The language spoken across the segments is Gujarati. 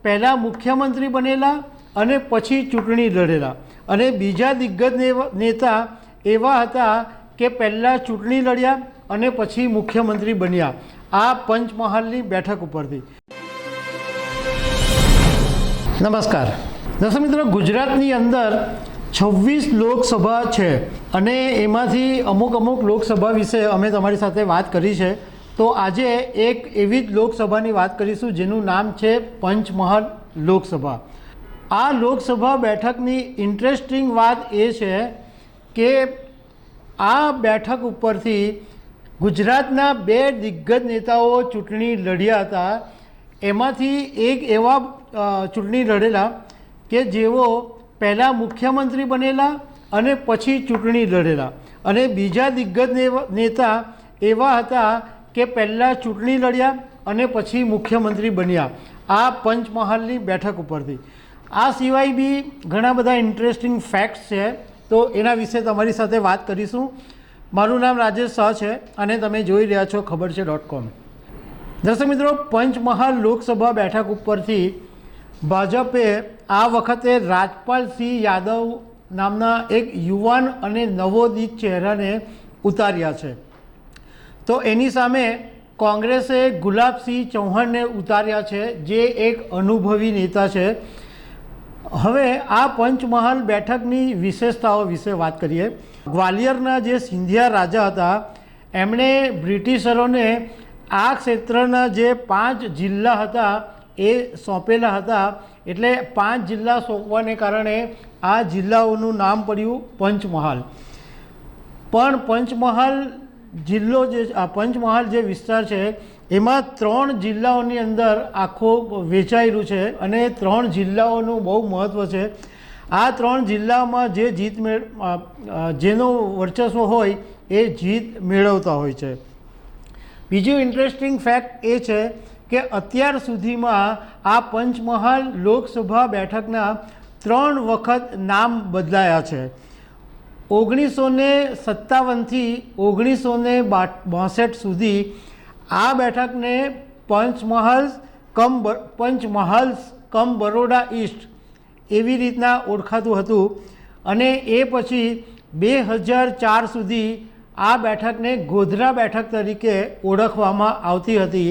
પહેલાં મુખ્યમંત્રી બનેલા અને પછી ચૂંટણી લડેલા, અને બીજા દિગ્ગજ નેતા એવા હતા કે પહેલાં ચૂંટણી લડ્યા અને પછી મુખ્યમંત્રી બન્યા આ પંચમહાલની બેઠક ઉપરથી। નમસ્કાર દર્શક મિત્રો, ગુજરાતની અંદર 26 લોકસભા છે અને એમાંથી અમુક લોકસભા વિશે અમે તમારી સાથે વાત કરી છે। તો આજે એક એવી જ લોકસભાની વાત કરીશું જેનું નામ છે પંચમહાલ લોકસભા। આ લોકસભા બેઠકની ઇન્ટરેસ્ટિંગ વાત એ છે કે આ બેઠક ઉપરથી ગુજરાતના 2 દિગ્ગજ નેતાઓ ચૂંટણી લડ્યા હતા। એમાંથી એક એવા ચૂંટણી લડેલા કે જેઓ પહેલાં મુખ્યમંત્રી બનેલા અને પછી ચૂંટણી લડેલા, અને બીજા દિગ્ગજ નેતા એવા હતા કે પહેલાં ચૂંટણી લડ્યા અને પછી મુખ્યમંત્રી બન્યા આ પંચમહાલની બેઠક ઉપરથી। આ સિવાય બી ઘણા બધા ઇન્ટરેસ્ટિંગ ફેક્ટ્સ છે, તો એના વિશે તમારી સાથે વાત કરીશું। મારું નામ રાજેશ શાહ છે અને તમે જોઈ રહ્યા છો ખબરછે.com। દર્શક મિત્રો, પંચમહાલ લોકસભા બેઠક ઉપરથી ભાજપે આ વખતે રાજપાલસિંહ યાદવ નામના એક યુવાન અને નવોદિત ચહેરાને ઉતાર્યા છે। તો એની સામે કોંગ્રેસે ગુલાબસિંહ ચૌહાણને ઉતાર્યા છે, જે એક અનુભવી નેતા છે। હવે આ પંચમહાલ બેઠકની વિશેષતાઓ વિશે વાત કરીએ। ગ્વાલિયરના જે સિંધિયા રાજા હતા એમણે બ્રિટિશરોને આ ક્ષેત્રના જે 5 જિલ્લા હતા એ સોંપેલા હતા, એટલે 5 જિલ્લા સોંપવાને કારણે આ જિલ્લાઓનું નામ પડ્યું પંચમહાલ। પણ પંચમહાલ જિલ્લો પંચમહાલ જે વિસ્તાર છે એમાં 3 જિલ્લાઓની અંદર આખો વેચાયેલું છે અને 3 જિલ્લાઓનું બહુ મહત્ત્વ છે। આ 3 જિલ્લામાં જે જેનો વર્ચસ્વ હોય એ જીત મેળવતા હોય છે। બીજું ઇન્ટરેસ્ટિંગ ફેક્ટ એ છે કે અત્યાર સુધીમાં આ પંચમહાલ લોકસભા બેઠકના 3 વખત નામ બદલાયા છે। 1957થી 1962 સુધી આ બેઠકને પંચમહાલ્સ કમ બરોડા ઈસ્ટ એવી રીતના ઓળખાતું હતું, અને એ પછી 2004 સુધી આ બેઠકને ગોધરા બેઠક તરીકે ઓળખવામાં આવતી હતી,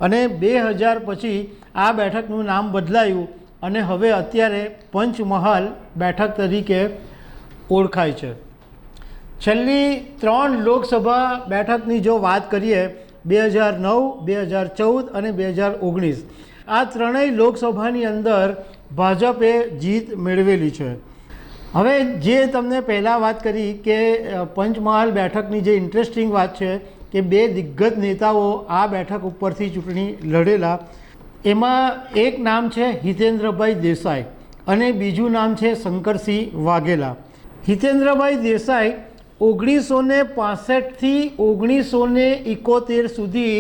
અને 2000 પછી આ બેઠકનું નામ બદલાયું અને હવે અત્યારે પંચમહાલ બેઠક તરીકે ઓળખાય છે। છેલ્લી 3 લોકસભા બેઠકની જો વાત કરીએ 2009, 2014 અને 2019, આ ત્રણેય લોકસભાની અંદર ભાજપે જીત મેળવેલી છે। હવે જે તમને પહેલાં વાત કરી કે પંચમહાલ બેઠકની જે ઇન્ટરેસ્ટિંગ વાત છે કે 2 દિગ્ગજ નેતાઓ આ બેઠક ઉપરથી ચૂંટણી લડેલા, એમાં એક નામ છે હિતેન્દ્રભાઈ દેસાઈ અને બીજું નામ છે શંકરસિંહ વાઘેલા। હિતેન્દ્રભાઈ દેસાઈ 1965થી 1971 સુધી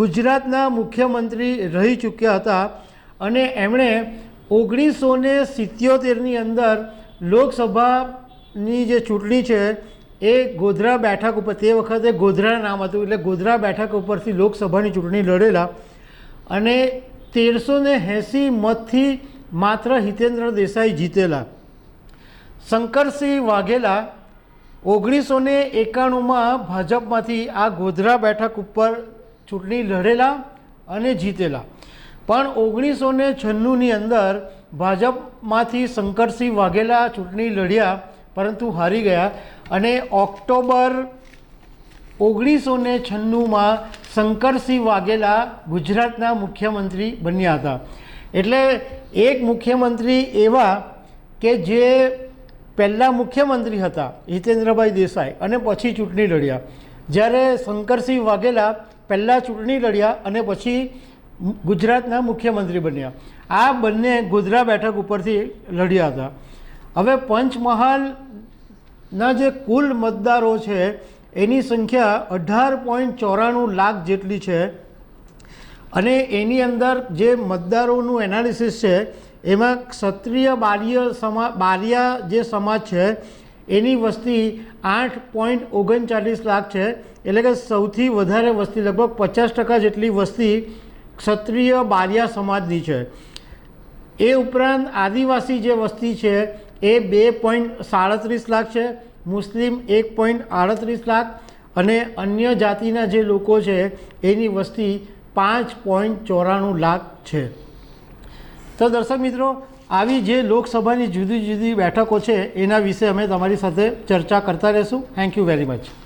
ગુજરાતના મુખ્યમંત્રી રહી ચૂક્યા હતા, અને એમણે 1977ની અંદર લોકસભાની જે ચૂંટણી છે એ ગોધરા બેઠક ઉપર, તે વખતે ગોધરા નામ હતું એટલે ગોધરા બેઠક ઉપરથી લોકસભાની ચૂંટણી લડેલા, અને 1380 મતથી માત્ર હિતેન્દ્ર દેસાઈ જીતેલા। શંકરસિંહ વાઘેલા 1991માં ભાજપમાંથી આ ગોધરા બેઠક ઉપર ચૂંટણી લડેલા અને જીતેલા, પણ 1996ની અંદર ભાજપમાંથી શંકરસિંહ વાઘેલા ચૂંટણી લડ્યા પરંતુ હારી ગયા, અને ઓક્ટોબર 1996માં શંકરસિંહ વાઘેલા ગુજરાતના મુખ્યમંત્રી બન્યા હતા। એટલે એક મુખ્યમંત્રી એવા કે જે પહેલાં મુખ્યમંત્રી હતા હિતેન્દ્રભાઈ દેસાઈ અને પછી ચૂંટણી લડ્યા, જ્યારે શંકરસિંહ વાઘેલા પહેલાં ચૂંટણી લડ્યા અને પછી ગુજરાતના મુખ્યમંત્રી બન્યા। આ બંને ગોધરા બેઠક ઉપરથી લડ્યા હતા। હવે પંચમહાલના જે કુલ મતદારો છે એની સંખ્યા 18.94 લાખ જેટલી છે, અને એની અંદર જે મતદારોનું એનાલિસિસ છે એમાં ક્ષત્રિય બારિયા જે સમાજ છે એની વસ્તી 8.39 લાખ છે, એટલે કે સૌથી વધારે વસ્તી લગભગ 50% જેટલી વસ્તી ક્ષત્રિય બારિયા સમાજની છે। એ ઉપરાંત આદિવાસી જે વસ્તી છે એ 2.37 લાખ છે, મુસ્લિમ 1.38 લાખ અને અન્ય જાતિના જે લોકો છે એની વસ્તી 5.94 લાખ છે. તો દર્શક મિત્રો, આવી જે લોકસભાની જુદી જુદી બેઠકો છે એના વિશે અમે તમારી સાથે ચર્ચા કરતા રહીશું. Thank you very much.